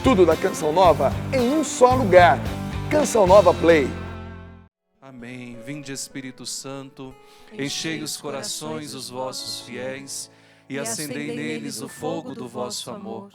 Tudo da Canção Nova em um só lugar. Canção Nova Play. Amém. Vinde, Espírito Santo, enchei os corações dos vossos fiéis e acendei neles o fogo do vosso amor.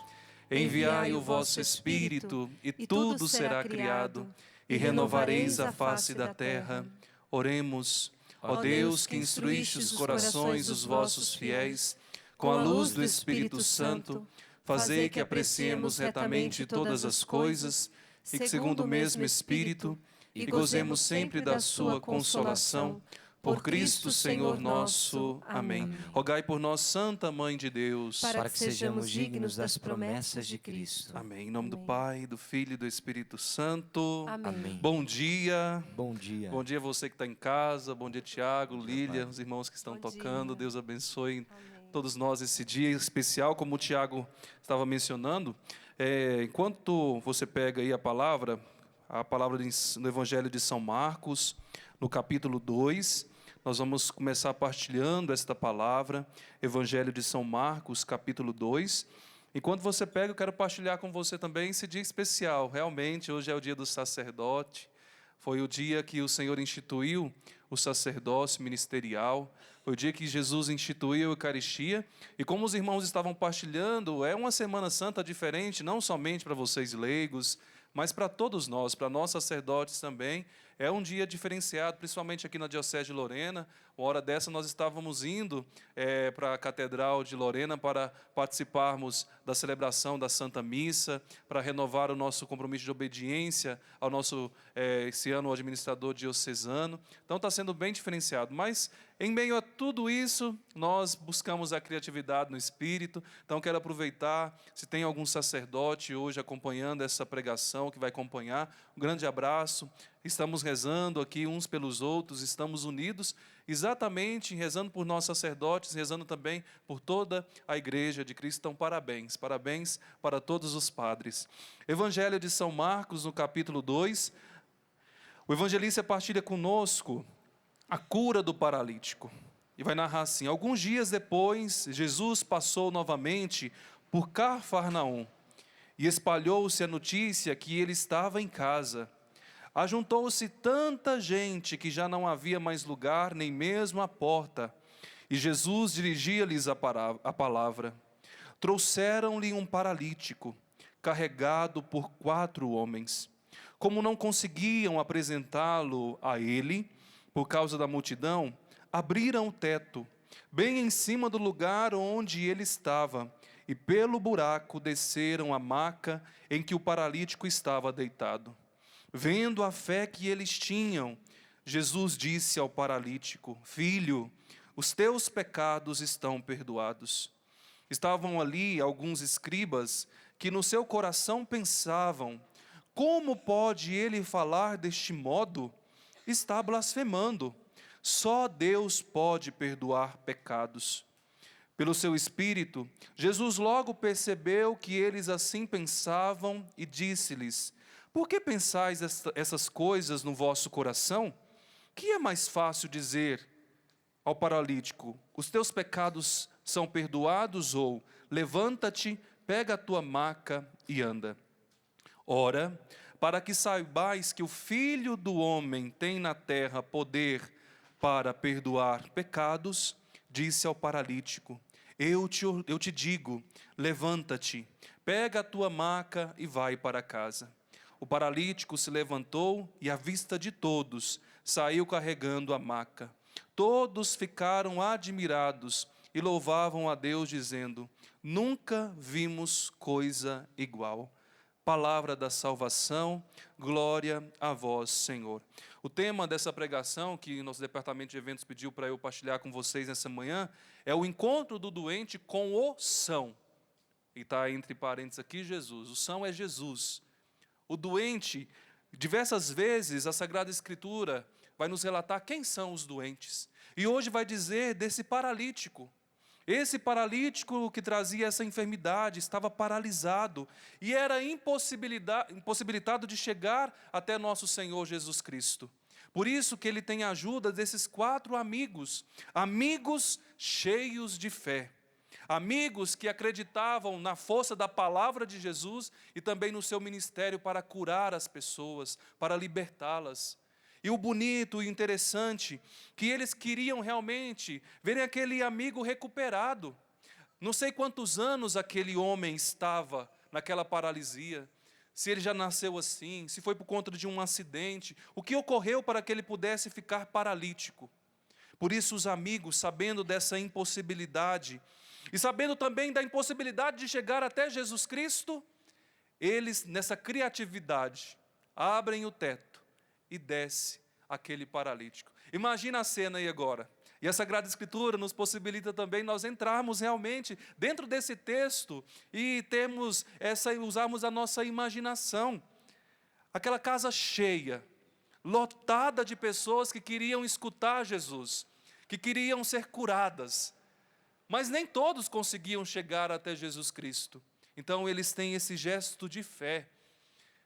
Enviai o vosso Espírito e tudo será criado e renovareis a face da terra. Oremos. Ó Deus, que instruíste os corações dos vossos fiéis com a luz do Espírito Santo, fazei que apreciemos retamente todas as coisas e que, segundo o mesmo Espírito, e gozemos sempre da sua consolação. Por Cristo Senhor nosso. Amém. Rogai por nós, Santa Mãe de Deus, para que sejamos dignos das promessas de Cristo. Amém. Em nome do Pai, do Filho e do Espírito Santo. Amém. Bom dia. Bom dia. Bom dia você que está em casa. Bom dia, Tiago, Lília, os irmãos que estão tocando. Deus abençoe todos nós esse dia especial, como o Tiago estava mencionando. Enquanto você pega aí a palavra no Evangelho de São Marcos, no capítulo 2, nós vamos começar partilhando esta palavra, Evangelho de São Marcos, capítulo 2. Enquanto você pega, eu quero partilhar com você também esse dia especial. Realmente, hoje é o dia do sacerdote. Foi o dia que o Senhor instituiu o sacerdócio ministerial. Foi o dia que Jesus instituiu a Eucaristia. E como os irmãos estavam partilhando, é uma Semana Santa diferente, não somente para vocês leigos, mas para todos nós, para nós sacerdotes também. É um dia diferenciado, principalmente aqui na Diocese de Lorena. Uma hora dessa nós estávamos indo para a Catedral de Lorena para participarmos da celebração da Santa Missa, para renovar o nosso compromisso de obediência ao nosso, esse ano, o administrador diocesano. Então está sendo bem diferenciado, mas em meio a tudo isso, nós buscamos a criatividade no Espírito. Então quero aproveitar, se tem algum sacerdote hoje acompanhando essa pregação, que vai acompanhar, um grande abraço. Estamos rezando aqui uns pelos outros, estamos unidos, exatamente rezando por nós sacerdotes, rezando também por toda a Igreja de Cristo. Então, parabéns, parabéns para todos os padres. Evangelho de São Marcos, no capítulo 2, o evangelista partilha conosco a cura do paralítico. E vai narrar assim: alguns dias depois, Jesus passou novamente por Cafarnaum e espalhou-se a notícia que ele estava em casa. Ajuntou-se tanta gente que já não havia mais lugar, nem mesmo a porta. E Jesus dirigia-lhes a palavra. Trouxeram-lhe um paralítico, carregado por 4 homens. Como não conseguiam apresentá-lo a ele, por causa da multidão, abriram o teto, bem em cima do lugar onde ele estava, e pelo buraco desceram a maca em que o paralítico estava deitado. Vendo a fé que eles tinham, Jesus disse ao paralítico: Filho, os teus pecados estão perdoados. Estavam ali alguns escribas que no seu coração pensavam: como pode ele falar deste modo? Está blasfemando. Só Deus pode perdoar pecados. Pelo seu Espírito, Jesus logo percebeu que eles assim pensavam e disse-lhes: por que pensais essas coisas no vosso coração? Que é mais fácil dizer ao paralítico: os teus pecados são perdoados, ou levanta-te, pega a tua maca e anda? Ora, para que saibais que o Filho do Homem tem na terra poder para perdoar pecados, disse ao paralítico: eu te digo, levanta-te, pega a tua maca e vai para casa. O paralítico se levantou e, à vista de todos, saiu carregando a maca. Todos ficaram admirados e louvavam a Deus, dizendo: nunca vimos coisa igual. Palavra da salvação, glória a vós, Senhor. O tema dessa pregação, que nosso departamento de eventos pediu para eu partilhar com vocês nessa manhã, é o encontro do doente com o são. E está entre parênteses aqui Jesus. O são é Jesus. O doente, diversas vezes a Sagrada Escritura vai nos relatar quem são os doentes. E hoje vai dizer desse paralítico. Esse paralítico que trazia essa enfermidade estava paralisado e era impossibilitado de chegar até nosso Senhor Jesus Cristo. Por isso que ele tem a ajuda desses 4 amigos, amigos cheios de fé. amigos que acreditavam na força da palavra de Jesus e também no seu ministério para curar as pessoas, para libertá-las. E o bonito e interessante, que eles queriam realmente verem aquele amigo recuperado. Não sei quantos anos aquele homem estava naquela paralisia, se ele já nasceu assim, se foi por conta de um acidente, o que ocorreu para que ele pudesse ficar paralítico. Por isso os amigos, sabendo dessa impossibilidade, e sabendo também da impossibilidade de chegar até Jesus Cristo, eles, nessa criatividade, abrem o teto e desce aquele paralítico. Imagina a cena aí agora. E a Sagrada Escritura nos possibilita também nós entrarmos realmente dentro desse texto e usarmos a nossa imaginação. Aquela casa cheia, lotada de pessoas que queriam escutar Jesus, que queriam ser curadas, mas nem todos conseguiam chegar até Jesus Cristo. Então eles têm esse gesto de fé.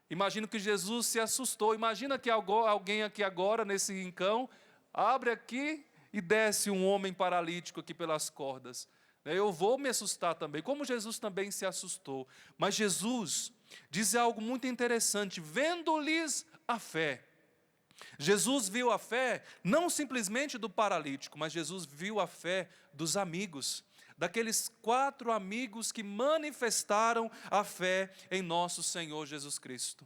Imagino que Jesus se assustou. Imagina que alguém aqui agora, nesse rincão, abre aqui e desce um homem paralítico aqui pelas cordas. Eu vou me assustar também, como Jesus também se assustou. Mas Jesus diz algo muito interessante, vendo-lhes a fé. Jesus viu a fé, não simplesmente do paralítico, mas Jesus viu a fé dos amigos, daqueles 4 amigos que manifestaram a fé em nosso Senhor Jesus Cristo.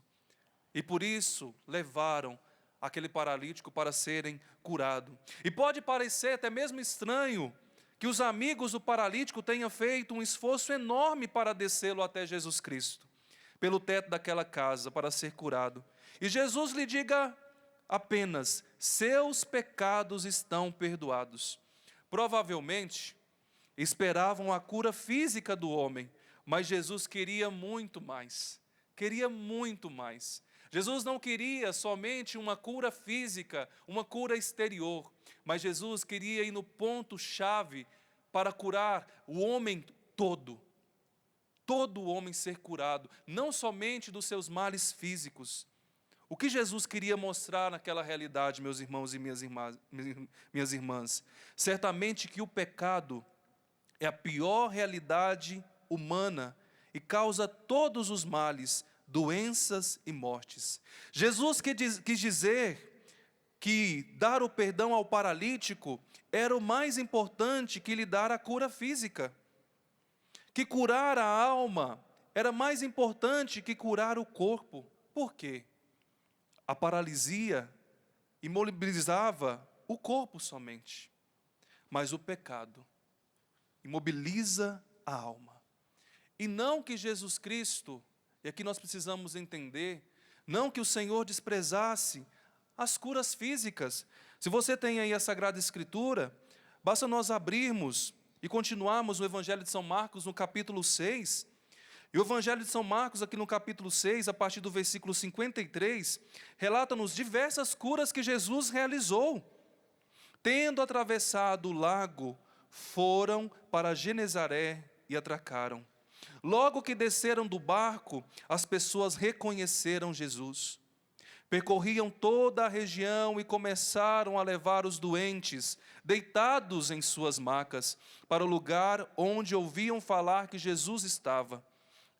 E por isso levaram aquele paralítico para serem curado. E pode parecer até mesmo estranho que os amigos do paralítico tenham feito um esforço enorme para descê-lo até Jesus Cristo, pelo teto daquela casa, para ser curado. E Jesus lhe diga apenas: seus pecados estão perdoados. Provavelmente esperavam a cura física do homem, mas Jesus queria muito mais. Queria muito mais. Jesus não queria somente uma cura física, uma cura exterior, mas Jesus queria ir no ponto-chave para curar o homem todo. Todo o homem ser curado, não somente dos seus males físicos. O que Jesus queria mostrar naquela realidade, meus irmãos e minhas irmãs? Certamente que o pecado é a pior realidade humana e causa todos os males, doenças e mortes. Jesus quis dizer que dar o perdão ao paralítico era o mais importante que lhe dar a cura física. Que curar a alma era mais importante que curar o corpo. Por quê? A paralisia imobilizava o corpo somente, mas o pecado imobiliza a alma. E não que Jesus Cristo, e aqui nós precisamos entender, não que o Senhor desprezasse as curas físicas. Se você tem aí a Sagrada Escritura, basta nós abrirmos e continuarmos o Evangelho de São Marcos no capítulo 6. E o Evangelho de São Marcos, aqui no capítulo 6, a partir do versículo 53, relata-nos diversas curas que Jesus realizou. Tendo atravessado o lago, foram para Genezaré e atracaram. Logo que desceram do barco, as pessoas reconheceram Jesus. Percorriam toda a região e começaram a levar os doentes, deitados em suas macas, para o lugar onde ouviam falar que Jesus estava.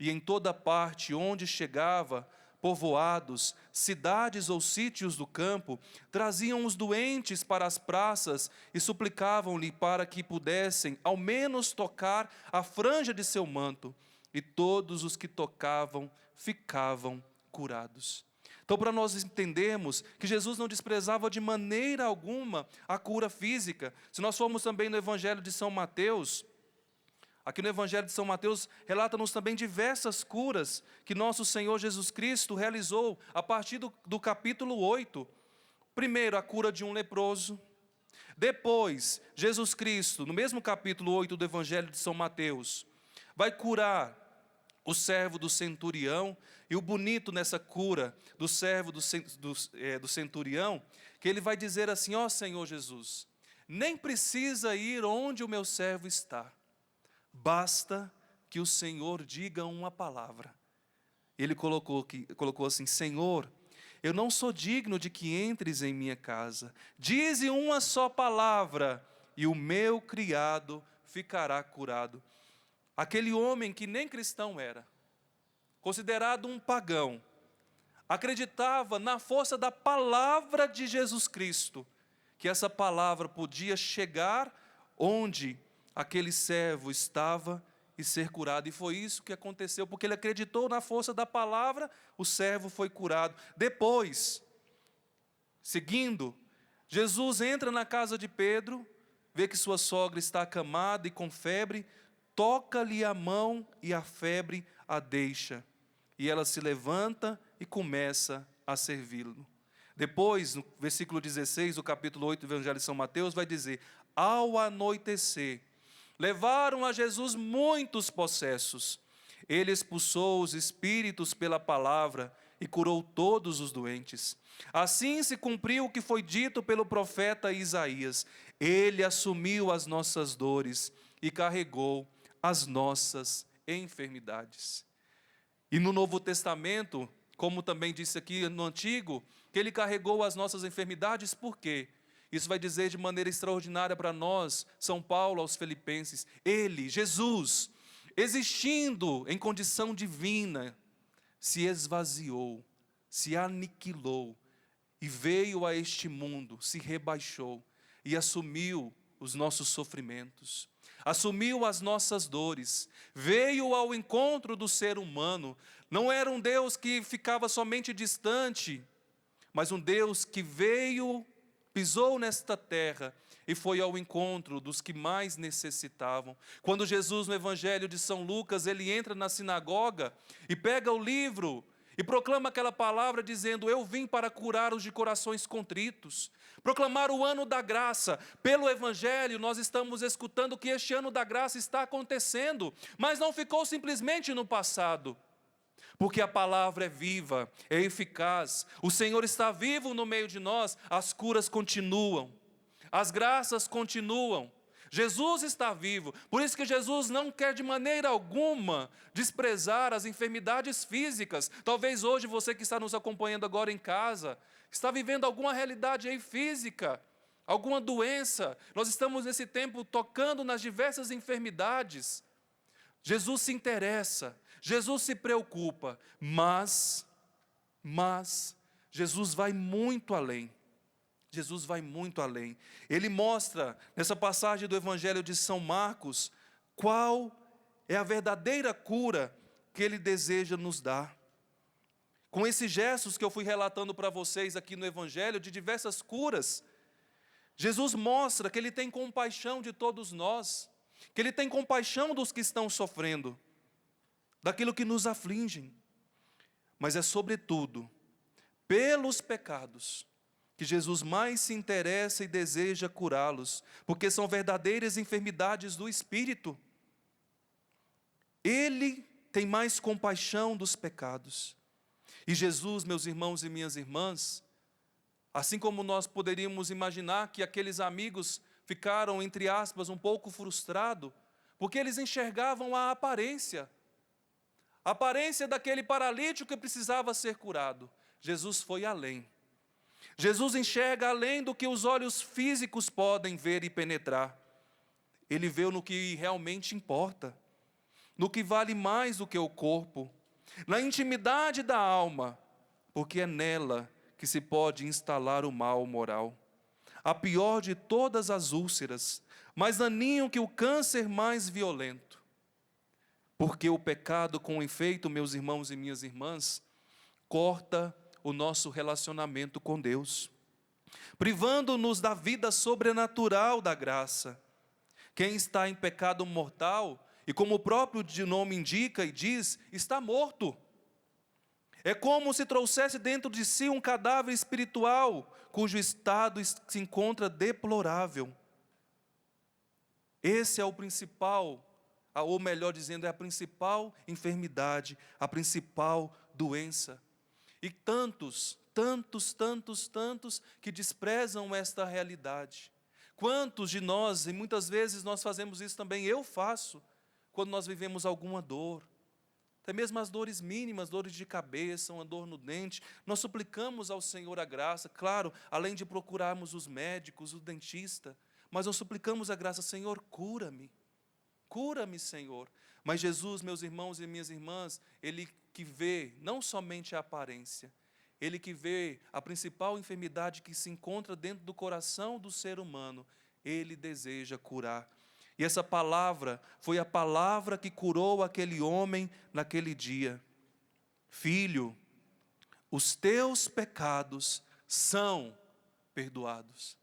E em toda parte onde chegava, povoados, cidades ou sítios do campo, traziam os doentes para as praças e suplicavam-lhe para que pudessem, ao menos, tocar a franja de seu manto. E todos os que tocavam ficavam curados. Então, para nós entendermos que Jesus não desprezava de maneira alguma a cura física, se nós formos também no Evangelho de São Mateus, aqui no Evangelho de São Mateus, relata-nos também diversas curas que nosso Senhor Jesus Cristo realizou a partir do capítulo 8. Primeiro, a cura de um leproso. Depois, Jesus Cristo, no mesmo capítulo 8 do Evangelho de São Mateus, vai curar o servo do centurião. E o bonito nessa cura do servo do centurião, que ele vai dizer assim: ó Senhor Jesus, nem precisa ir onde o meu servo está. Basta que o Senhor diga uma palavra. Ele colocou assim: Senhor, eu não sou digno de que entres em minha casa. Dize uma só palavra e o meu criado ficará curado. aquele homem que nem cristão era, considerado um pagão, acreditava na força da palavra de Jesus Cristo, que essa palavra podia chegar onde aquele servo estava e ser curado. E foi isso que aconteceu, porque ele acreditou na força da palavra, o servo foi curado. Depois, seguindo, Jesus entra na casa de Pedro, vê que sua sogra está acamada e com febre, toca-lhe a mão e a febre a deixa. E ela se levanta e começa a servi-lo. Depois, no versículo 16, do capítulo 8 do Evangelho de São Mateus, vai dizer: ao anoitecer, levaram a Jesus muitos possessos. Ele expulsou os espíritos pela palavra e curou todos os doentes. Assim se cumpriu o que foi dito pelo profeta Isaías: ele assumiu as nossas dores e carregou as nossas enfermidades. E no Novo Testamento, como também disse aqui no Antigo, que ele carregou as nossas enfermidades, por quê? Isso vai dizer de maneira extraordinária para nós, São Paulo aos Filipenses: ele, Jesus, existindo em condição divina, se esvaziou, se aniquilou, e veio a este mundo, se rebaixou, e assumiu os nossos sofrimentos, assumiu as nossas dores, veio ao encontro do ser humano. Não era um Deus que ficava somente distante, mas um Deus que veio, pisou nesta terra e foi ao encontro dos que mais necessitavam. Quando Jesus, no Evangelho de São Lucas, ele entra na sinagoga e pega o livro e proclama aquela palavra dizendo: eu vim para curar os de corações contritos, proclamar o ano da graça. Pelo Evangelho nós estamos escutando que este ano da graça está acontecendo, mas não ficou simplesmente no passado, porque a palavra é viva, é eficaz, o Senhor está vivo no meio de nós, as curas continuam, as graças continuam, Jesus está vivo. Por isso que Jesus não quer de maneira alguma desprezar as enfermidades físicas. Talvez hoje você que está nos acompanhando agora em casa, está vivendo alguma realidade aí física, alguma doença. Nós estamos nesse tempo tocando nas diversas enfermidades. Jesus se interessa, Jesus se preocupa, mas Jesus vai muito além. Jesus vai muito além. Ele mostra, nessa passagem do Evangelho de São Marcos, qual é a verdadeira cura que Ele deseja nos dar. Com esses gestos que eu fui relatando para vocês aqui no Evangelho, de diversas curas, Jesus mostra que Ele tem compaixão de todos nós, que Ele tem compaixão dos que estão sofrendo, daquilo que nos afligem, mas é sobretudo pelos pecados que Jesus mais se interessa e deseja curá-los, porque são verdadeiras enfermidades do Espírito. Ele tem mais compaixão dos pecados. E Jesus, meus irmãos e minhas irmãs, assim como nós poderíamos imaginar que aqueles amigos ficaram, entre aspas, um pouco frustrados, porque eles enxergavam a aparência daquele paralítico que precisava ser curado. Jesus foi além. Jesus enxerga além do que os olhos físicos podem ver e penetrar. Ele vê no que realmente importa, no que vale mais do que o corpo, na intimidade da alma, porque é nela que se pode instalar o mal moral. A pior de todas as úlceras, mais daninho que o câncer mais violento. Porque o pecado, com efeito, meus irmãos e minhas irmãs, corta o nosso relacionamento com Deus, privando-nos da vida sobrenatural da graça. Quem está em pecado mortal, e como o próprio nome indica e diz, está morto. É como se trouxesse dentro de si um cadáver espiritual, cujo estado se encontra deplorável. Esse é o principal, ou melhor dizendo, é a principal enfermidade, a principal doença. E tantos que desprezam esta realidade. Quantos de nós, e muitas vezes nós fazemos isso também, eu faço, quando nós vivemos alguma dor, até mesmo as dores mínimas, dores de cabeça, uma dor no dente, nós suplicamos ao Senhor a graça, claro, além de procurarmos os médicos, o dentista, mas nós suplicamos a graça: Senhor, cura-me, Senhor. Mas Jesus, meus irmãos e minhas irmãs, Ele que vê não somente a aparência, Ele que vê a principal enfermidade que se encontra dentro do coração do ser humano, Ele deseja curar. E essa palavra foi a palavra que curou aquele homem naquele dia. Filho, os teus pecados são perdoados.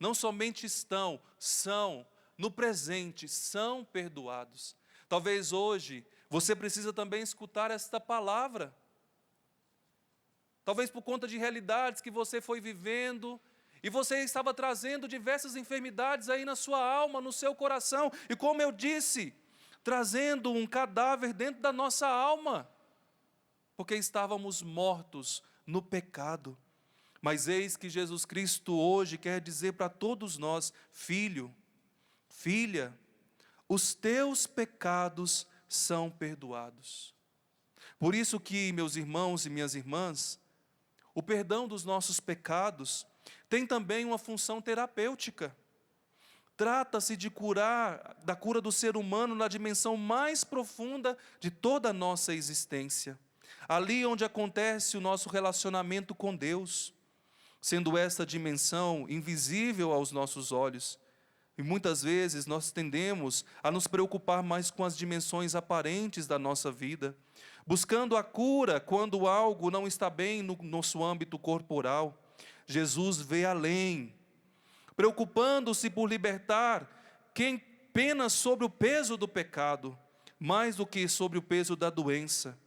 Não somente estão, são, no presente, são perdoados. Talvez hoje você precisa também escutar esta palavra. Talvez por conta de realidades que você foi vivendo, e você estava trazendo diversas enfermidades aí na sua alma, no seu coração. E como eu disse, trazendo um cadáver dentro da nossa alma, porque estávamos mortos no pecado. Mas eis que Jesus Cristo hoje quer dizer para todos nós: filho, filha, os teus pecados são perdoados. Por isso que, meus irmãos e minhas irmãs, o perdão dos nossos pecados tem também uma função terapêutica. Trata-se de da cura do ser humano na dimensão mais profunda de toda a nossa existência. Ali onde acontece o nosso relacionamento com Deus, sendo esta dimensão invisível aos nossos olhos. E muitas vezes nós tendemos a nos preocupar mais com as dimensões aparentes da nossa vida, buscando a cura quando algo não está bem no nosso âmbito corporal. Jesus vê além, preocupando-se por libertar quem pena sobre o peso do pecado, mais do que sobre o peso da doença.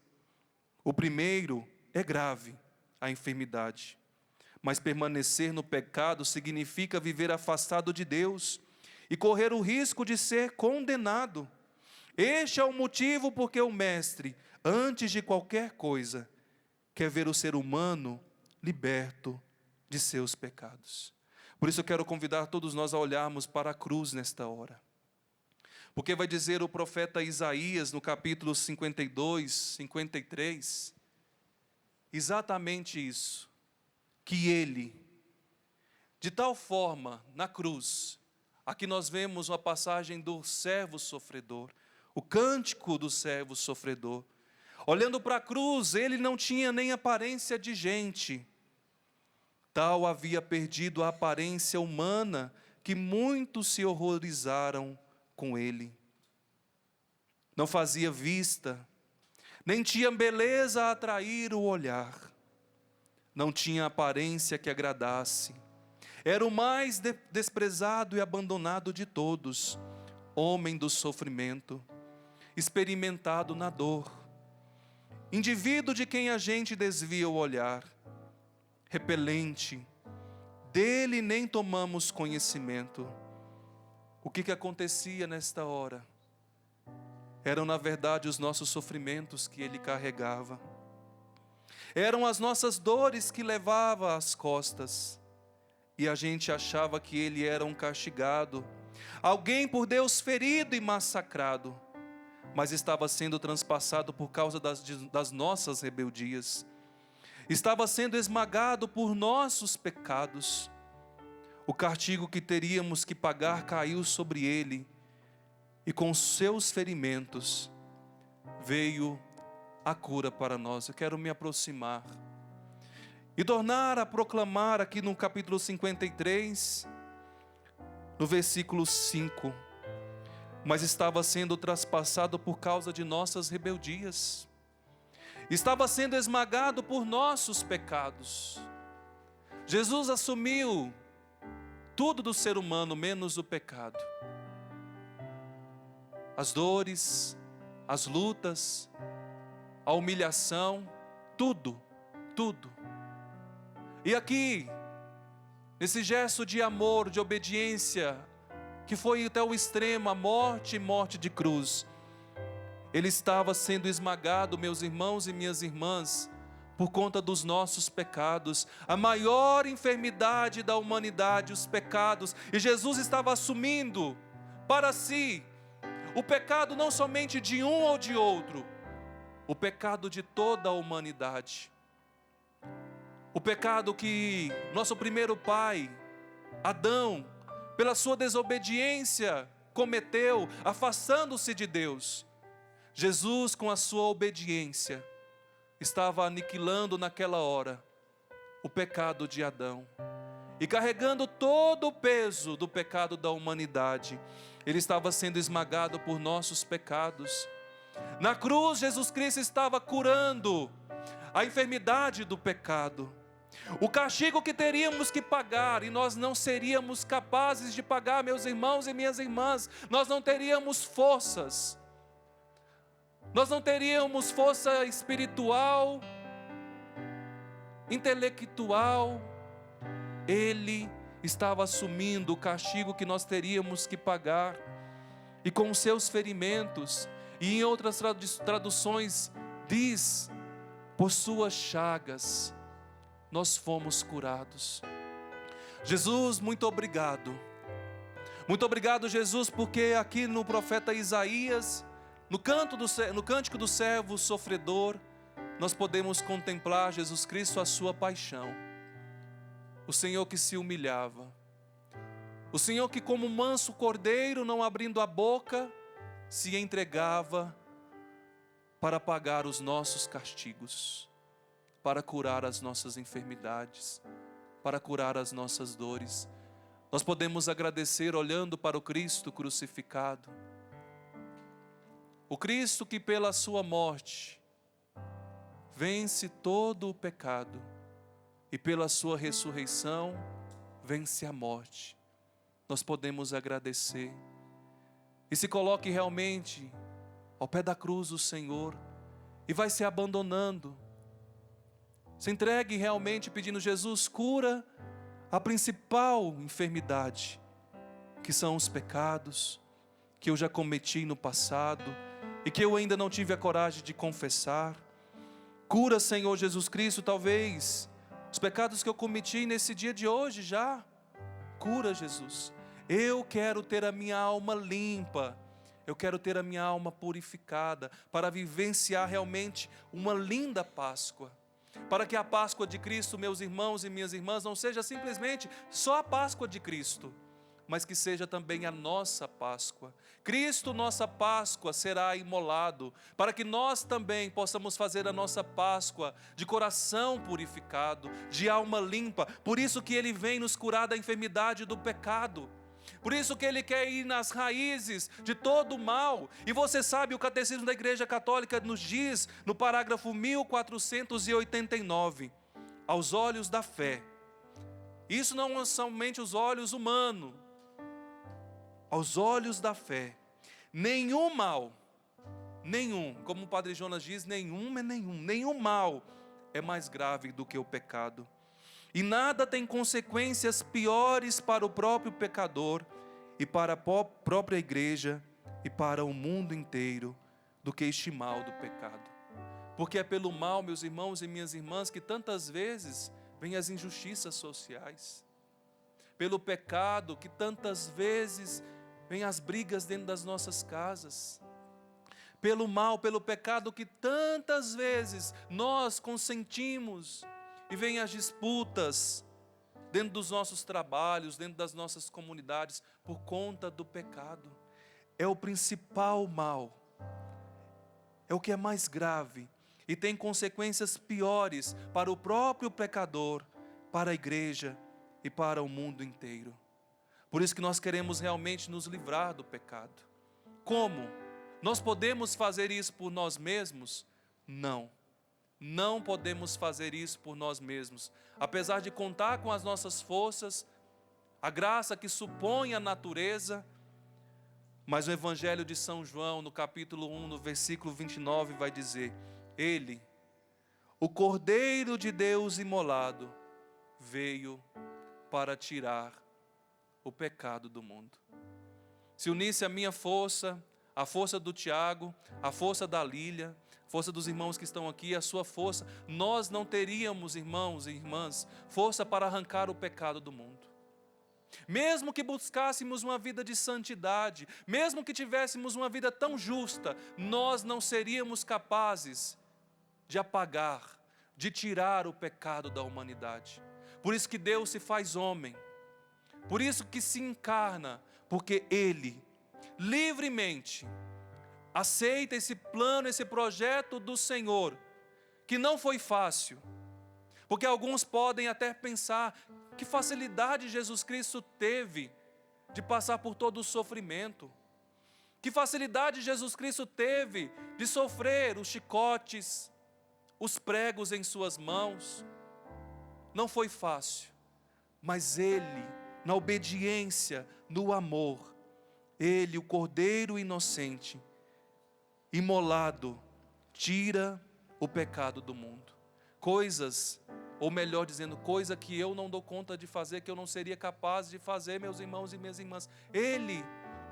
O primeiro é grave, a enfermidade. Mas permanecer no pecado significa viver afastado de Deus e correr o risco de ser condenado. Este é o motivo porque o Mestre, antes de qualquer coisa, quer ver o ser humano liberto de seus pecados. Por isso eu quero convidar todos nós a olharmos para a cruz nesta hora. Porque vai dizer o profeta Isaías no capítulo 52, 53, exatamente isso. Que Ele, de tal forma, na cruz, aqui nós vemos uma passagem do servo sofredor, o cântico do servo sofredor. Olhando para a cruz, Ele não tinha nem aparência de gente. Tal havia perdido a aparência humana, que muitos se horrorizaram com Ele. Não fazia vista, nem tinha beleza a atrair o olhar. Não tinha aparência que agradasse. Era o mais desprezado e abandonado de todos, homem do sofrimento, experimentado na dor, indivíduo de quem a gente desvia o olhar, repelente, dele nem tomamos conhecimento. O que acontecia nesta hora? Eram na verdade os nossos sofrimentos que ele carregava. Eram as nossas dores que levava às costas. E a gente achava que ele era um castigado, alguém por Deus ferido e massacrado, mas estava sendo transpassado por causa das nossas rebeldias. Estava sendo esmagado por nossos pecados. O castigo que teríamos que pagar caiu sobre ele, e com seus ferimentos veio a cura para nós. Eu quero me aproximar e tornar a proclamar aqui no capítulo 53, no versículo 5. Mas estava sendo traspassado por causa de nossas rebeldias. Estava sendo esmagado por nossos pecados. Jesus assumiu tudo do ser humano, menos o pecado. As dores, as lutas, a humilhação, tudo. E aqui, nesse gesto de amor, de obediência, que foi até o extremo, a morte e morte de cruz, ele estava sendo esmagado, meus irmãos e minhas irmãs, por conta dos nossos pecados, a maior enfermidade da humanidade, os pecados, e Jesus estava assumindo para si o pecado não somente de um ou de outro, o pecado de toda a humanidade. O pecado que nosso primeiro pai, Adão, pela sua desobediência, cometeu, afastando-se de Deus. Jesus, com a sua obediência, estava aniquilando naquela hora o pecado de Adão. E carregando todo o peso do pecado da humanidade, Ele estava sendo esmagado por nossos pecados. Na cruz, Jesus Cristo estava curando a enfermidade do pecado. O castigo que teríamos que pagar, e nós não seríamos capazes de pagar, meus irmãos e minhas irmãs, nós não teríamos forças. Nós não teríamos força espiritual, intelectual. Ele estava assumindo o castigo que nós teríamos que pagar. E com os seus ferimentos, e em outras traduções diz, por suas chagas, nós fomos curados. Jesus, muito obrigado. Muito obrigado, Jesus, porque aqui no profeta Isaías, no cântico do servo sofredor, nós podemos contemplar, Jesus Cristo, a sua paixão. O Senhor que se humilhava. O Senhor que, como um manso cordeiro, não abrindo a boca, se entregava para pagar os nossos castigos, para curar as nossas enfermidades, para curar as nossas dores. Nós podemos agradecer olhando para o Cristo crucificado. O Cristo que pela sua morte vence todo o pecado e pela sua ressurreição vence a morte. Nós podemos agradecer. E se coloque realmente ao pé da cruz do Senhor e vai se abandonando. Se entregue realmente pedindo: Jesus, cura a principal enfermidade, que são os pecados que eu já cometi no passado e que eu ainda não tive a coragem de confessar. Cura, Senhor Jesus Cristo, talvez os pecados que eu cometi nesse dia de hoje já. Cura, Jesus. Eu quero ter a minha alma limpa. Eu quero ter a minha alma purificada para vivenciar realmente uma linda Páscoa. Para que a Páscoa de Cristo, meus irmãos e minhas irmãs, não seja simplesmente só a Páscoa de Cristo, mas que seja também a nossa Páscoa. Cristo, nossa Páscoa, será imolado, para que nós também possamos fazer a nossa Páscoa de coração purificado, de alma limpa. Por isso que Ele vem nos curar da enfermidade do pecado. Por isso que Ele quer ir nas raízes de todo o mal. E você sabe, o Catecismo da Igreja Católica nos diz, no parágrafo 1489, aos olhos da fé. Isso não são somente os olhos humanos. Aos olhos da fé, nenhum mal, como o Padre Jonas diz, nenhum mal é mais grave do que o pecado. E nada tem consequências piores para o próprio pecador e para a própria igreja e para o mundo inteiro do que este mal do pecado. Porque é pelo mal, meus irmãos e minhas irmãs, que tantas vezes vêm as injustiças sociais. Pelo pecado que tantas vezes vêm as brigas dentro das nossas casas. Pelo mal, pelo pecado que tantas vezes nós consentimos e vêm as disputas dentro dos nossos trabalhos, dentro das nossas comunidades, por conta do pecado. É o principal mal, é o que é mais grave e tem consequências piores para o próprio pecador, para a igreja e para o mundo inteiro. Por isso que nós queremos realmente nos livrar do pecado. Como? Nós podemos fazer isso por nós mesmos? Não. Não podemos fazer isso por nós mesmos. Apesar de contar com as nossas forças, a graça que supõe a natureza, mas o Evangelho de São João, no capítulo 1, no versículo 29, vai dizer: Ele, o Cordeiro de Deus imolado, veio para tirar o pecado do mundo. Se unisse a minha força, a força do Tiago, a força da Lília, a força dos irmãos que estão aqui, a sua força, nós não teríamos, irmãos e irmãs, força para arrancar o pecado do mundo. Mesmo que buscássemos uma vida de santidade, mesmo que tivéssemos uma vida tão justa, nós não seríamos capazes de apagar, de tirar o pecado da humanidade. Por isso que Deus se faz homem, por isso que se encarna, porque Ele livremente aceita esse plano, esse projeto do Senhor, que não foi fácil, porque alguns podem até pensar que facilidade Jesus Cristo teve de passar por todo o sofrimento, que facilidade Jesus Cristo teve de sofrer os chicotes, os pregos em suas mãos. Não foi fácil, mas Ele, na obediência, no amor, Ele, o Cordeiro inocente, imolado, tira o pecado do mundo. Coisas, ou melhor dizendo, coisa que eu não dou conta de fazer, que eu não seria capaz de fazer, meus irmãos e minhas irmãs. Ele,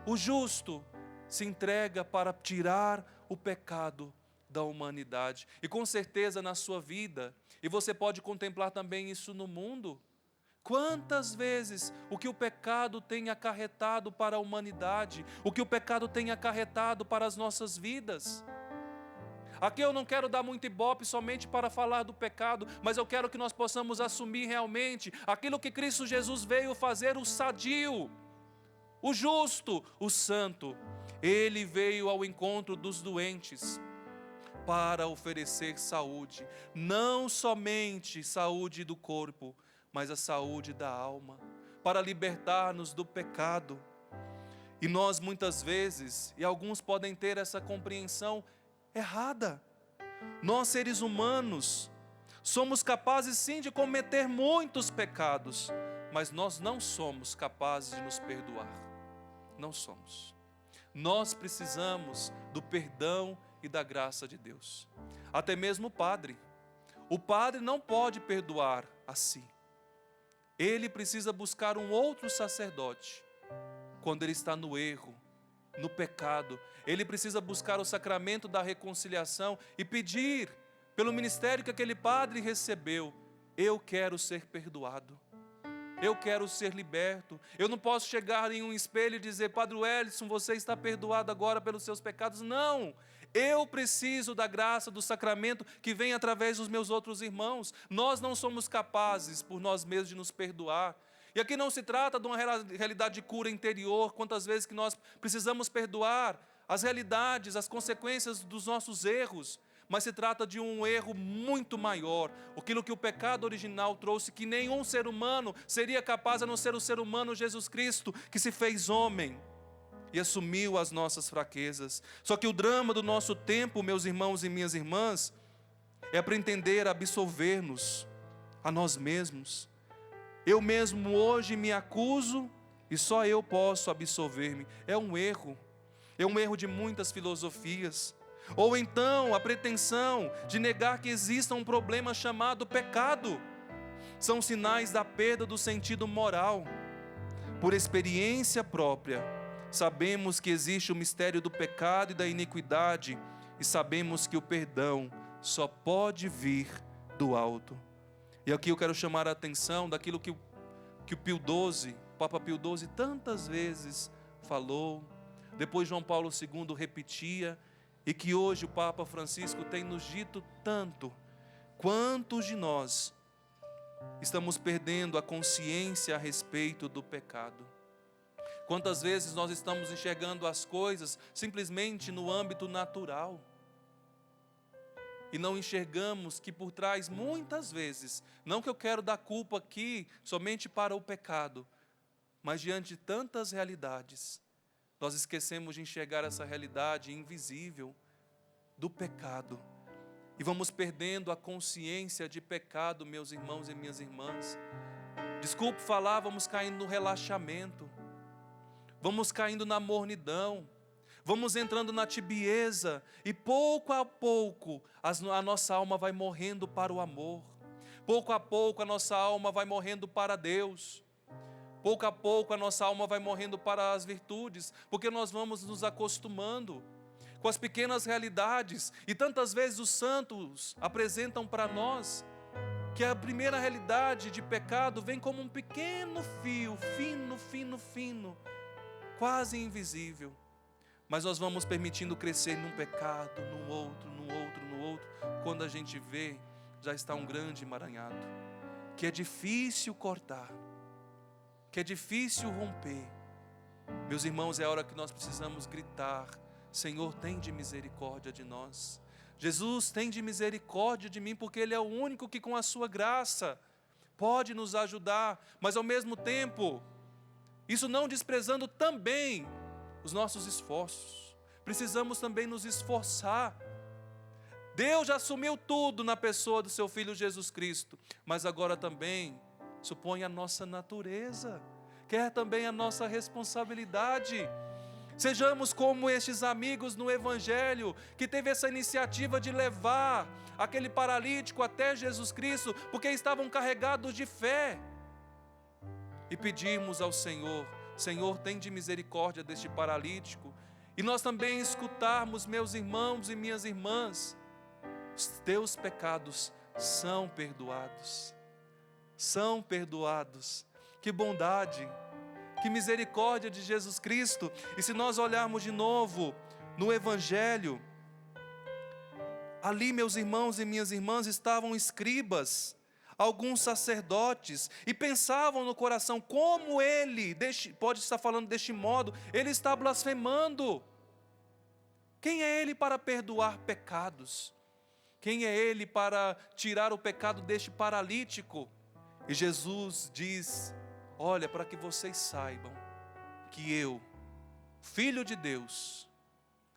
o justo, se entrega para tirar o pecado da humanidade. E com certeza na sua vida, e você pode contemplar também isso no mundo, quantas vezes o que o pecado tem acarretado para a humanidade, o que o pecado tem acarretado para as nossas vidas. Aqui eu não quero dar muito ibope somente para falar do pecado, mas eu quero que nós possamos assumir realmente aquilo que Cristo Jesus veio fazer, o sadio, o justo, o santo. Ele veio ao encontro dos doentes para oferecer saúde, não somente saúde do corpo, mas a saúde da alma, para libertar-nos do pecado. E nós muitas vezes, e alguns podem ter essa compreensão errada, nós seres humanos somos capazes sim de cometer muitos pecados, mas nós não somos capazes de nos perdoar. Não somos. Nós precisamos do perdão e da graça de Deus. Até mesmo o padre não pode perdoar a si. Ele precisa buscar um outro sacerdote quando ele está no erro, no pecado. Ele precisa buscar o sacramento da reconciliação e pedir pelo ministério que aquele padre recebeu: eu quero ser perdoado, eu quero ser liberto. Eu não posso chegar em um espelho e dizer: Padre Wellington, você está perdoado agora pelos seus pecados. Não, eu preciso da graça do sacramento que vem através dos meus outros irmãos. Nós não somos capazes por nós mesmos de nos perdoar. E aqui não se trata de uma realidade de cura interior, quantas vezes que nós precisamos perdoar as realidades, as consequências dos nossos erros, mas se trata de um erro muito maior, aquilo que o pecado original trouxe, que nenhum ser humano seria capaz, a não ser o ser humano Jesus Cristo, que se fez homem e assumiu as nossas fraquezas. Só que o drama do nosso tempo, meus irmãos e minhas irmãs, é para entender, absolver-nos a nós mesmos. Eu mesmo hoje me acuso e só eu posso absolver-me. É um erro de muitas filosofias. Ou então a pretensão de negar que exista um problema chamado pecado. São sinais da perda do sentido moral. Por experiência própria, sabemos que existe o mistério do pecado e da iniquidade, e sabemos que o perdão só pode vir do alto. E aqui eu quero chamar a atenção daquilo que o Papa Pio XII tantas vezes falou, depois João Paulo II repetia, e que hoje o Papa Francisco tem nos dito tanto. Quantos de nós estamos perdendo a consciência a respeito do pecado? Quantas vezes nós estamos enxergando as coisas simplesmente no âmbito natural e não enxergamos que por trás, muitas vezes, não que eu quero dar culpa aqui somente para o pecado, mas diante de tantas realidades, nós esquecemos de enxergar essa realidade invisível do pecado e vamos perdendo a consciência de pecado, meus irmãos e minhas irmãs. Desculpe falar, vamos caindo no relaxamento, vamos caindo na mornidão, vamos entrando na tibieza e pouco a pouco a nossa alma vai morrendo para o amor. Pouco a pouco a nossa alma vai morrendo para Deus. Pouco a pouco a nossa alma vai morrendo para as virtudes, porque nós vamos nos acostumando com as pequenas realidades. E tantas vezes os santos apresentam para nós que a primeira realidade de pecado vem como um pequeno fio, fino, quase invisível. Mas nós vamos permitindo crescer num pecado, num outro. Quando a gente vê, já está um grande emaranhado, que é difícil cortar, que é difícil romper. Meus irmãos, é a hora que nós precisamos gritar: Senhor, tem de misericórdia de nós. Jesus, tem de misericórdia de mim, porque Ele é o único que com a sua graça pode nos ajudar, mas ao mesmo tempo, isso não desprezando também os nossos esforços. Precisamos também nos esforçar. Deus já assumiu tudo na pessoa do seu Filho Jesus Cristo, mas agora também supõe a nossa natureza, quer também a nossa responsabilidade. Sejamos como estes amigos no Evangelho, que teve essa iniciativa de levar aquele paralítico até Jesus Cristo, porque estavam carregados de fé. E pedimos ao Senhor, Senhor, tem de misericórdia deste paralítico. E nós também escutarmos, meus irmãos e minhas irmãs, os teus pecados são perdoados. São perdoados. Que bondade, que misericórdia de Jesus Cristo. E se nós olharmos de novo no Evangelho, ali, meus irmãos e minhas irmãs, estavam escribas, alguns sacerdotes, e pensavam no coração, como ele pode estar falando deste modo, ele está blasfemando. Quem é ele para perdoar pecados? Quem é ele para tirar o pecado deste paralítico? E Jesus diz, olha, para que vocês saibam que eu, Filho de Deus,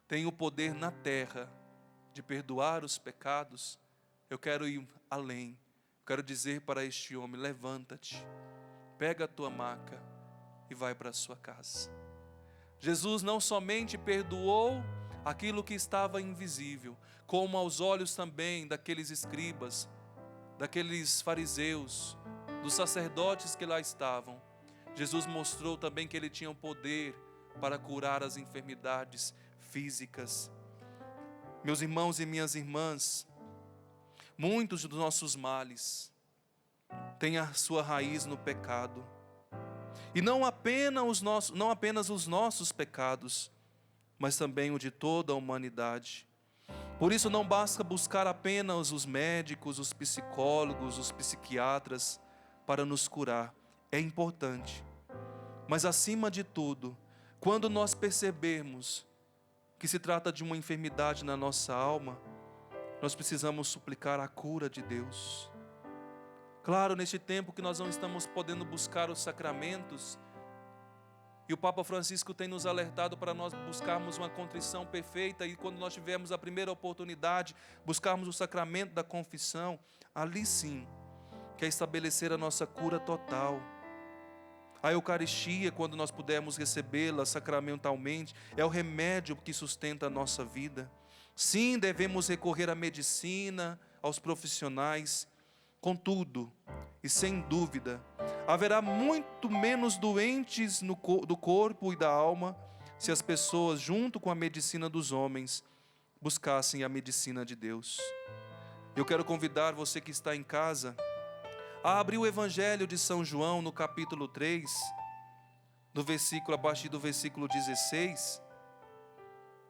tenho o poder na terra de perdoar os pecados. Eu quero ir além. Eu quero dizer para este homem, levanta-te, pega a tua maca e vai para a sua casa. Jesus não somente perdoou aquilo que estava invisível, como aos olhos também daqueles escribas, daqueles fariseus, dos sacerdotes que lá estavam. Jesus mostrou também que ele tinha o poder para curar as enfermidades físicas. Meus irmãos e minhas irmãs, muitos dos nossos males têm a sua raiz no pecado. E não apenas os nossos pecados, mas também o de toda a humanidade. Por isso não basta buscar apenas os médicos, os psicólogos, os psiquiatras para nos curar. É importante. Mas acima de tudo, quando nós percebermos que se trata de uma enfermidade na nossa alma, nós precisamos suplicar a cura de Deus. Claro, neste tempo que nós não estamos podendo buscar os sacramentos, e o Papa Francisco tem nos alertado para nós buscarmos uma contrição perfeita, e quando nós tivermos a primeira oportunidade, buscarmos o sacramento da confissão, ali sim, quer estabelecer a nossa cura total. A Eucaristia, quando nós pudermos recebê-la sacramentalmente, é o remédio que sustenta a nossa vida. Sim, devemos recorrer à medicina, aos profissionais. Contudo, e sem dúvida, haverá muito menos doentes do corpo e da alma se as pessoas, junto com a medicina dos homens, buscassem a medicina de Deus. Eu quero convidar você que está em casa a abrir o Evangelho de São João no capítulo 3, a partir do versículo 16,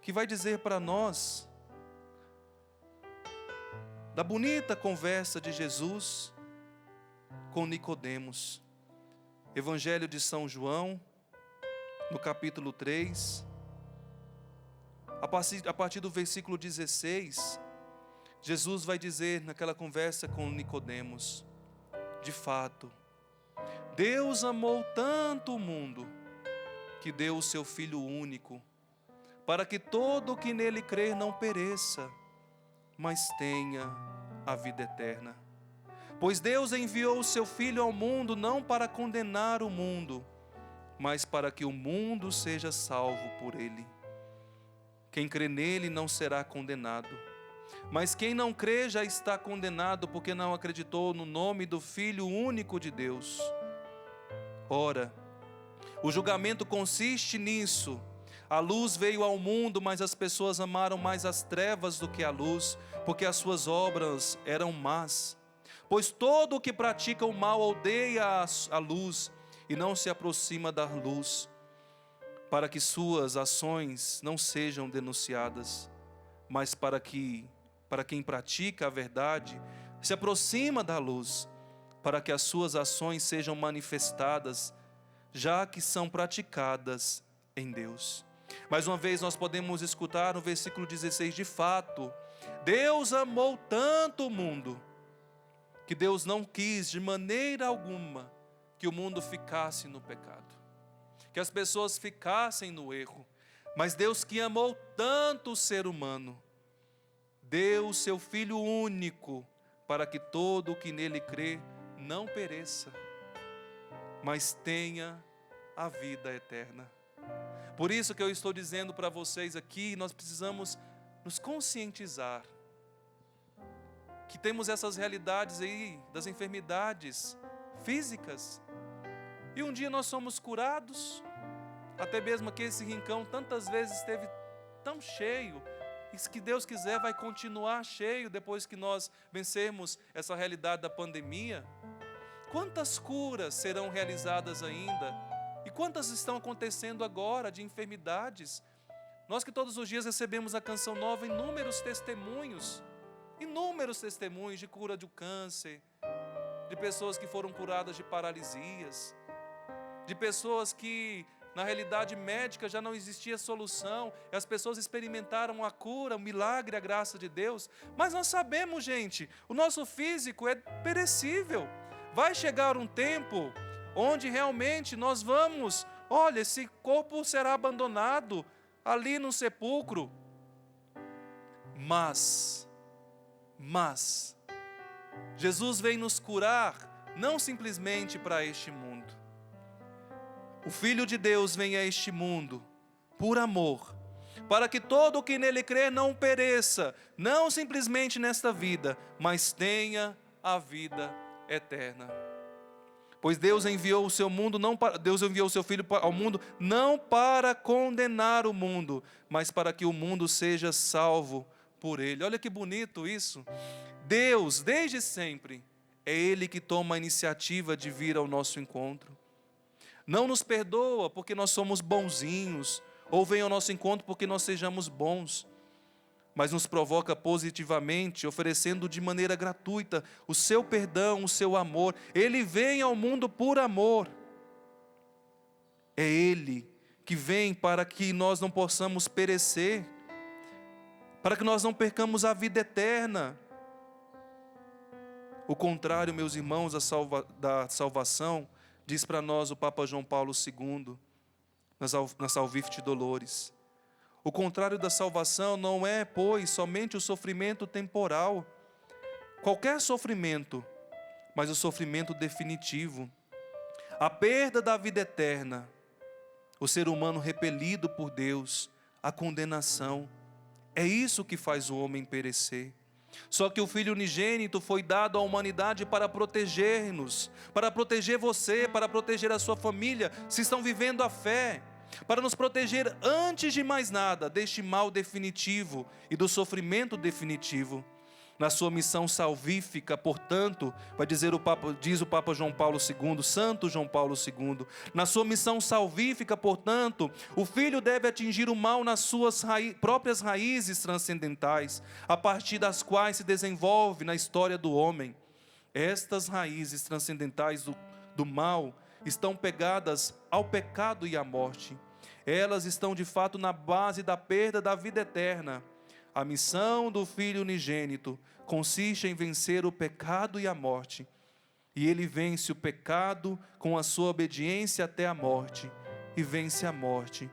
que vai dizer para nós da bonita conversa de Jesus com Nicodemos. Evangelho de São João, no capítulo 3, a partir do versículo 16, Jesus vai dizer naquela conversa com Nicodemos, de fato, Deus amou tanto o mundo, que deu o seu Filho único, para que todo o que nele crer não pereça, mas tenha a vida eterna. Pois Deus enviou o seu Filho ao mundo não para condenar o mundo, mas para que o mundo seja salvo por ele. Quem crê nele não será condenado, mas quem não crê já está condenado, porque não acreditou no nome do Filho único de Deus. Ora, o julgamento consiste nisso. A luz veio ao mundo, mas as pessoas amaram mais as trevas do que a luz, porque as suas obras eram más. Pois todo o que pratica o mal odeia a luz e não se aproxima da luz, para que suas ações não sejam denunciadas. Mas para quem pratica a verdade, se aproxima da luz, para que as suas ações sejam manifestadas, já que são praticadas em Deus. Mais uma vez nós podemos escutar no versículo 16, de fato, Deus amou tanto o mundo, que Deus não quis de maneira alguma que o mundo ficasse no pecado, que as pessoas ficassem no erro, mas Deus que amou tanto o ser humano, deu o seu Filho único, para que todo o que nele crê não pereça, mas tenha a vida eterna. Por isso que eu estou dizendo para vocês aqui, nós precisamos nos conscientizar que temos essas realidades aí, das enfermidades físicas, e um dia nós somos curados, até mesmo que esse rincão tantas vezes esteve tão cheio, e se Deus quiser vai continuar cheio depois que nós vencermos essa realidade da pandemia. Quantas curas serão realizadas ainda? E quantas estão acontecendo agora de enfermidades? Nós que todos os dias recebemos a Canção Nova, inúmeros testemunhos de cura do câncer, de pessoas que foram curadas de paralisias, de pessoas que na realidade médica já não existia solução, e as pessoas experimentaram a cura, o milagre, a graça de Deus. Mas nós sabemos, gente, o nosso físico é perecível. Vai chegar um tempo onde realmente nós vamos, olha, esse corpo será abandonado ali no sepulcro. Mas, Jesus vem nos curar, não simplesmente para este mundo. O Filho de Deus vem a este mundo, por amor, para que todo o que nele crê não pereça, não simplesmente nesta vida, mas tenha a vida eterna. Pois Deus enviou o seu Filho ao mundo não para condenar o mundo, mas para que o mundo seja salvo por ele. Olha que bonito isso. Deus, desde sempre, é Ele que toma a iniciativa de vir ao nosso encontro. Não nos perdoa porque nós somos bonzinhos, ou vem ao nosso encontro porque nós sejamos bons, mas nos provoca positivamente, oferecendo de maneira gratuita o seu perdão, o seu amor. Ele vem ao mundo por amor. É Ele que vem para que nós não possamos perecer, para que nós não percamos a vida eterna. O contrário, meus irmãos, da salvação, diz para nós o Papa João Paulo II, na Salvifici Doloris. O contrário da salvação não é, pois, somente o sofrimento temporal, qualquer sofrimento, mas o sofrimento definitivo, a perda da vida eterna, o ser humano repelido por Deus, a condenação. É isso que faz o homem perecer. Só que o Filho unigênito foi dado à humanidade para proteger-nos, para proteger você, para proteger a sua família, se estão vivendo a fé, para nos proteger antes de mais nada deste mal definitivo e do sofrimento definitivo. Na sua missão salvífica, portanto, diz o Papa João Paulo II, Santo João Paulo II, na sua missão salvífica, portanto, o Filho deve atingir o mal nas suas próprias raízes transcendentais, a partir das quais se desenvolve na história do homem. Estas raízes transcendentais do mal estão pegadas ao pecado e à morte. Elas estão de fato na base da perda da vida eterna. A missão do Filho unigênito consiste em vencer o pecado e a morte. E Ele vence o pecado com a sua obediência até a morte, e vence a morte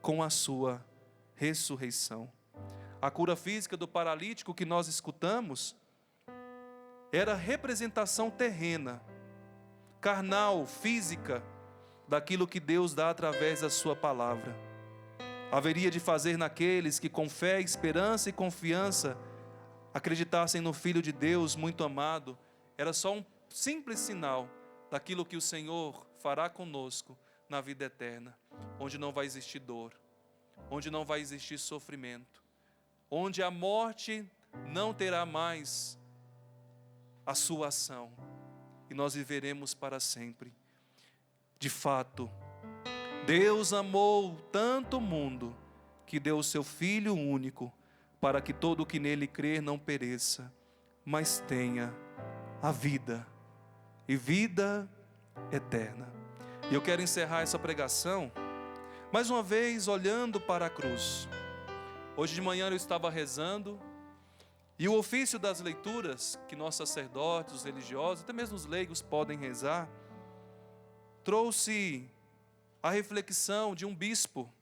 com a sua ressurreição. A cura física do paralítico que nós escutamos era representação terrena, carnal, física, daquilo que Deus dá através da sua palavra. Haveria de fazer naqueles que com fé, esperança e confiança acreditassem no Filho de Deus muito amado, era só um simples sinal daquilo que o Senhor fará conosco na vida eterna, onde não vai existir dor, onde não vai existir sofrimento, onde a morte não terá mais a sua ação, e nós viveremos para sempre. De fato, Deus amou tanto o mundo, que deu o seu Filho único, para que todo o que nele crer não pereça, mas tenha a vida, e vida eterna. E eu quero encerrar essa pregação mais uma vez olhando para a cruz. Hoje de manhã eu estava rezando, e o ofício das leituras, que nós sacerdotes, os religiosos, até mesmo os leigos podem rezar, trouxe a reflexão de um bispo,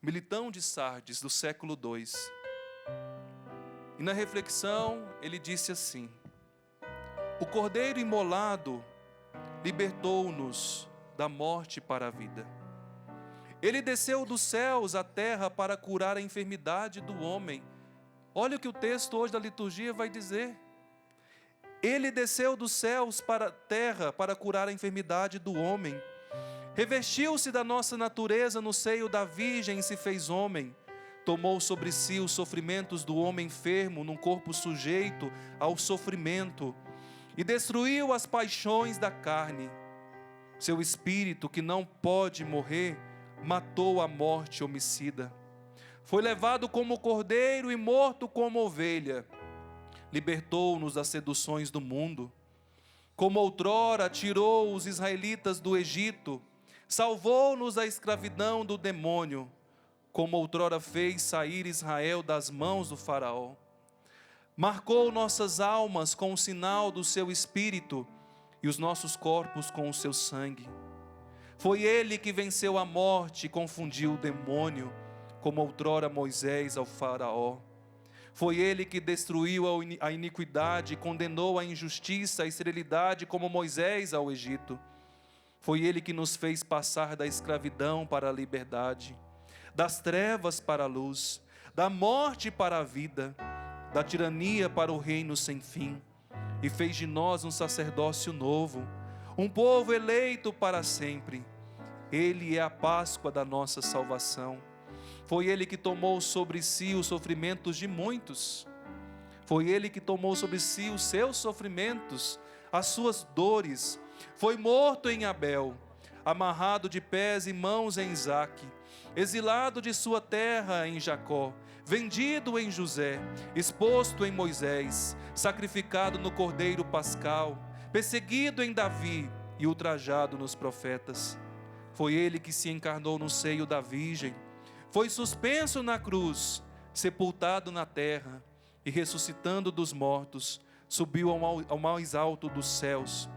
Militão de Sardes, do século II. E na reflexão ele disse assim: o Cordeiro imolado libertou-nos da morte para a vida. Ele desceu dos céus à terra para curar a enfermidade do homem. Olha o que o texto hoje da liturgia vai dizer. Ele desceu dos céus para a terra para curar a enfermidade do homem. Revestiu-se da nossa natureza no seio da Virgem e se fez homem. Tomou sobre si os sofrimentos do homem enfermo num corpo sujeito ao sofrimento e destruiu as paixões da carne. Seu espírito, que não pode morrer, matou a morte homicida. Foi levado como cordeiro e morto como ovelha. Libertou-nos das seduções do mundo. Como outrora tirou os israelitas do Egito, salvou-nos da escravidão do demônio. Como outrora fez sair Israel das mãos do faraó. Marcou nossas almas com o sinal do seu espírito e os nossos corpos com o seu sangue. Foi ele que venceu a morte e confundiu o demônio, como outrora Moisés ao faraó. Foi ele que destruiu a iniquidade e condenou a injustiça, a esterilidade, como Moisés ao Egito. Foi ele que nos fez passar da escravidão para a liberdade, das trevas para a luz, da morte para a vida, da tirania para o reino sem fim, e fez de nós um sacerdócio novo, um povo eleito para sempre. Ele é a Páscoa da nossa salvação. Foi ele que tomou sobre si os sofrimentos de muitos. Foi ele que tomou sobre si os seus sofrimentos, as suas dores. Foi morto em Abel, amarrado de pés e mãos em Isaque, exilado de sua terra em Jacó, vendido em José, exposto em Moisés, sacrificado no Cordeiro Pascal, perseguido em Davi e ultrajado nos profetas. Foi ele que se encarnou no seio da Virgem, foi suspenso na cruz, sepultado na terra e ressuscitando dos mortos, subiu ao mais alto dos céus.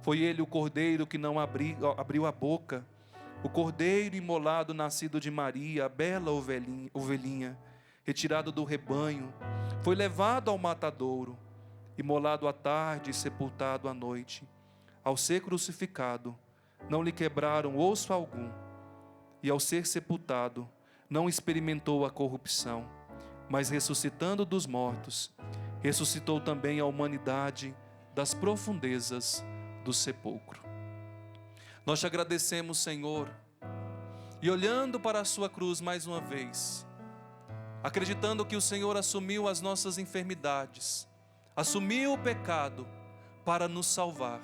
Foi ele o Cordeiro que não abriu a boca, o Cordeiro imolado nascido de Maria, a bela ovelhinha, retirado do rebanho, foi levado ao matadouro, imolado à tarde e sepultado à noite. Ao ser crucificado, não lhe quebraram osso algum, e ao ser sepultado, não experimentou a corrupção, mas ressuscitando dos mortos, ressuscitou também a humanidade das profundezas do sepulcro. Nós te agradecemos, Senhor, e olhando para a sua cruz mais uma vez, acreditando que o Senhor assumiu as nossas enfermidades, assumiu o pecado para nos salvar,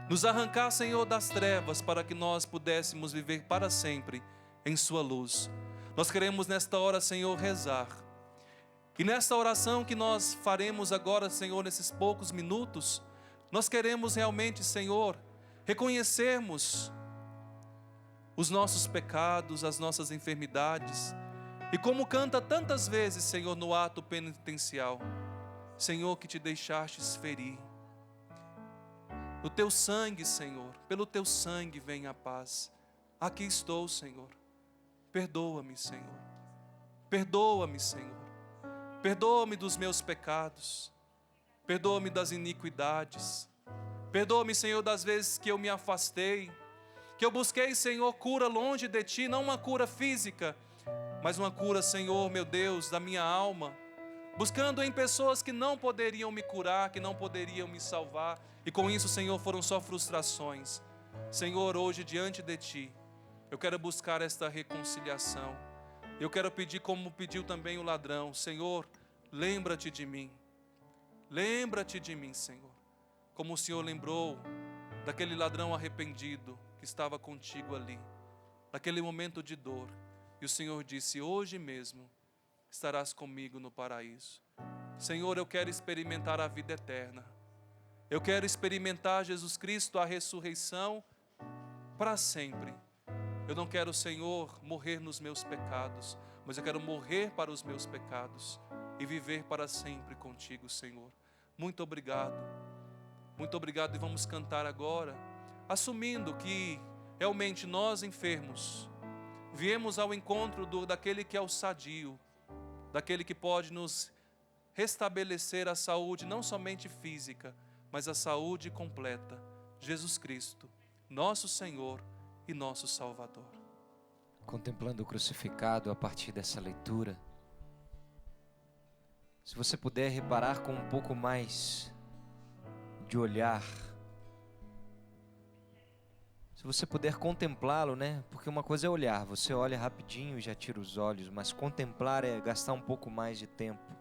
nos arrancar, Senhor, das trevas, para que nós pudéssemos viver para sempre em sua luz. Nós queremos nesta hora, Senhor, rezar. E nesta oração que nós faremos agora, Senhor, nesses poucos minutos, nós queremos realmente, Senhor, reconhecermos os nossos pecados, as nossas enfermidades. E como canta tantas vezes, Senhor, no ato penitencial, Senhor, que te deixastes ferir. No teu sangue, Senhor, pelo teu sangue vem a paz. Aqui estou, Senhor. Perdoa-me, Senhor. Perdoa-me, Senhor. Perdoa-me dos meus pecados. Perdoa-me das iniquidades. Perdoa-me, Senhor, das vezes que eu me afastei, que eu busquei, Senhor, cura longe de Ti, não uma cura física, mas uma cura, Senhor, meu Deus, da minha alma, buscando em pessoas que não poderiam me curar, que não poderiam me salvar, e com isso, Senhor, foram só frustrações. Senhor, hoje diante de Ti, eu quero buscar esta reconciliação. Eu quero pedir como pediu também o ladrão: Senhor, lembra-te de mim. Lembra-te de mim, Senhor. Como o Senhor lembrou daquele ladrão arrependido que estava contigo ali, naquele momento de dor. E o Senhor disse: hoje mesmo estarás comigo no paraíso. Senhor, eu quero experimentar a vida eterna. Eu quero experimentar, Jesus Cristo, a ressurreição para sempre. Eu não quero, Senhor, morrer nos meus pecados, mas eu quero morrer para os meus pecados e viver para sempre contigo, Senhor. Muito obrigado. Muito obrigado, e vamos cantar agora, assumindo que realmente nós enfermos, viemos ao encontro daquele que é o sadio, daquele que pode nos restabelecer a saúde, não somente física, mas a saúde completa, Jesus Cristo, nosso Senhor e nosso Salvador. Contemplando o crucificado a partir dessa leitura, se você puder reparar com um pouco mais de olhar, se você puder contemplá-lo, né? Porque uma coisa é olhar, você olha rapidinho e já tira os olhos, mas contemplar é gastar um pouco mais de tempo.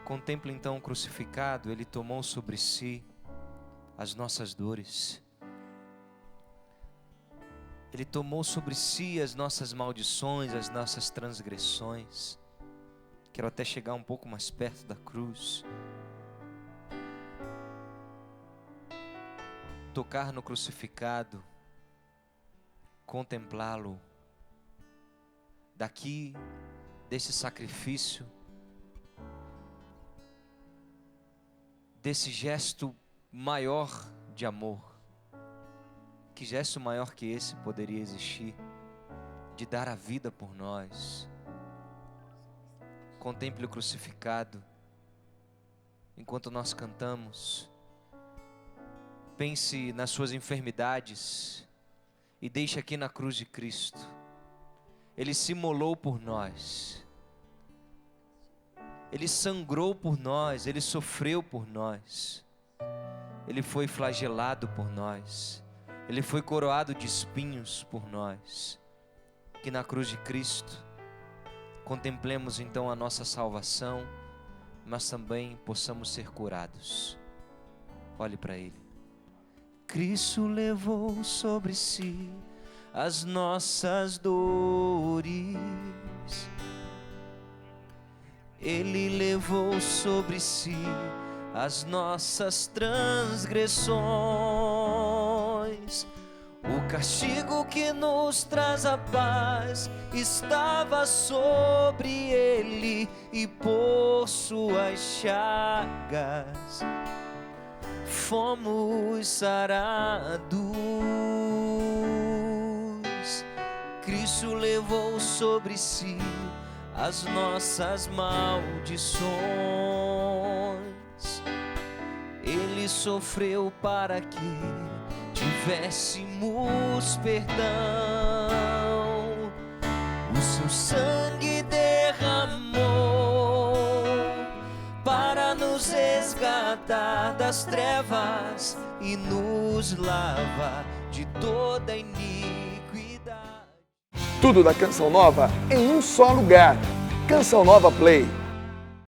Contemple então o crucificado, ele tomou sobre si as nossas dores. Ele tomou sobre si as nossas maldições, as nossas transgressões. Quero até chegar um pouco mais perto da cruz. Tocar no crucificado, contemplá-lo, daqui, desse sacrifício, desse gesto maior de amor. Que gesto maior que esse poderia existir, de dar a vida por nós? Contemple o crucificado, enquanto nós cantamos. Pense nas suas enfermidades e deixe aqui na cruz de Cristo. Ele se imolou por nós. Ele sangrou por nós, Ele sofreu por nós. Ele foi flagelado por nós. Ele foi coroado de espinhos por nós. Que na cruz de Cristo contemplemos então a nossa salvação, mas também possamos ser curados. Olhe para Ele. Cristo levou sobre si as nossas dores. Ele levou sobre si as nossas transgressões. O castigo que nos traz a paz estava sobre Ele, e por suas chagas fomos sarados. Cristo levou sobre si as nossas maldições. Ele sofreu para que tivéssemos perdão. O seu sangue derramou para nos resgatar das trevas e nos lavar de toda iniquidade. Tudo da Canção Nova em um só lugar. Canção Nova Play.